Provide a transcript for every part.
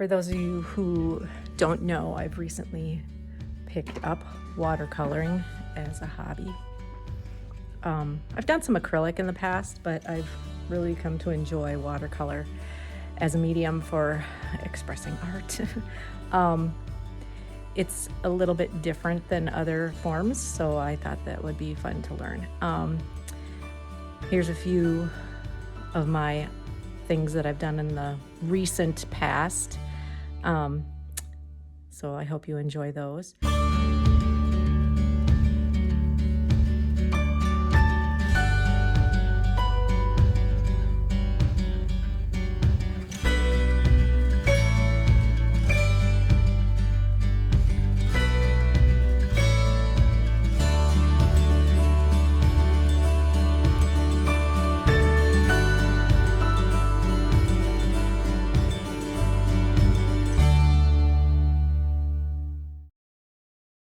For those of you who don't know, I've recently picked up watercoloring as a hobby. I've done some acrylic in the past, but I've really come to enjoy watercolor as a medium for expressing art. It's a little bit different than other forms, so I thought that would be fun to learn. Here's a few of my things that I've done in the recent past. So I hope you enjoy those.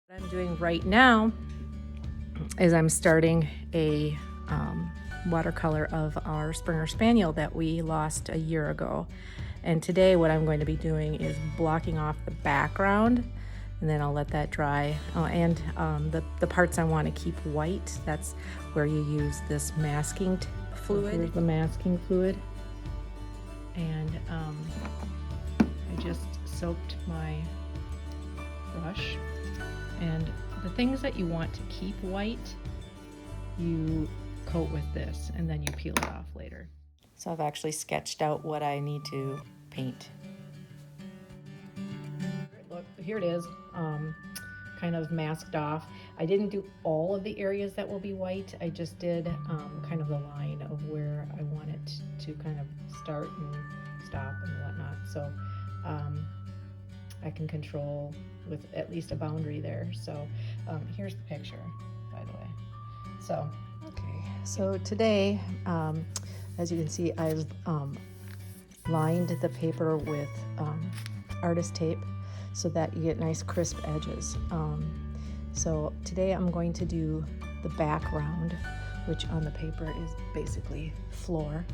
What I'm doing right now is I'm starting a watercolor of our Springer Spaniel that we lost a year ago. And today what I'm going to be doing is blocking off the background, and then I'll let that dry. The parts I want to keep white, that's where you use this masking fluid. Here's the masking fluid. And I just soaked my brush. And the things that you want to keep white, you coat with this, and then you peel it off later. So I've actually sketched out what I need to paint. Look, here it is, kind of masked off. I didn't do all of the areas that will be white. I just did kind of the line of where I want it to kind of start and stop and whatnot. So I can control with at least a boundary there. So here's the picture, by the way. So today, as you can see, I've lined the paper with artist tape so that you get nice crisp edges. So today I'm going to do the background, which on the paper is basically floor.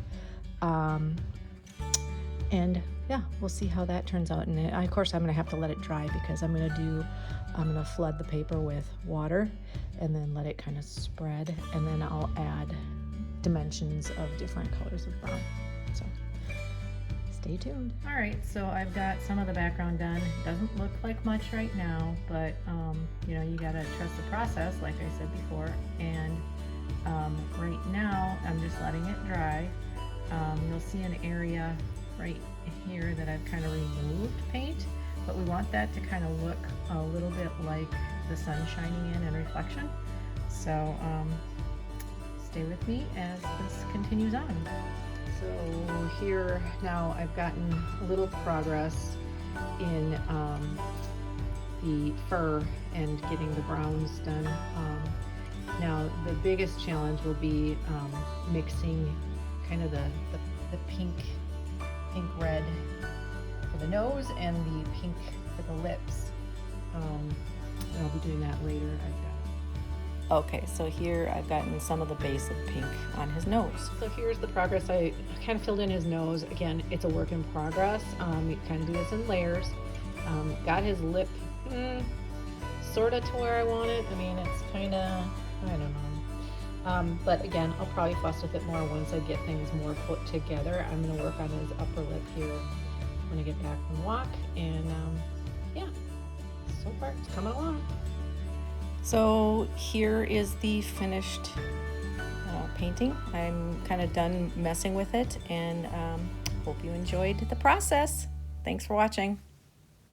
And yeah, we'll see how that turns out. And of course, I'm gonna have to let it dry because I'm gonna flood the paper with water and then let it kind of spread. And then I'll add dimensions of different colors of brown. So stay tuned. All right, so I've got some of the background done. It doesn't look like much right now, but you know, you gotta trust the process, like I said before. And right now, I'm just letting it dry. You'll see an area right here that I've kind of removed paint, but we want that to kind of look a little bit like the sun shining in and reflection. So stay with me as this continues on. So here now I've gotten a little progress in the fur and getting the browns done. Now the biggest challenge will be mixing kind of the pink red for the nose and the pink for the lips. And I'll be doing that later. Okay, so here I've gotten some of the base of pink on his nose. So here's the progress. I kind of filled in his nose. Again, it's a work in progress. You kind of do this in layers. Got his lip sort of to where I want it. I mean, it's kind of, I don't know. But again, I'll probably fuss with it more once I get things more put together. I'm going to work on his upper lip here when I get back from walk. And yeah, so far it's coming along. So here is the finished painting. I'm kind of done messing with it, and hope you enjoyed the process. Thanks for watching.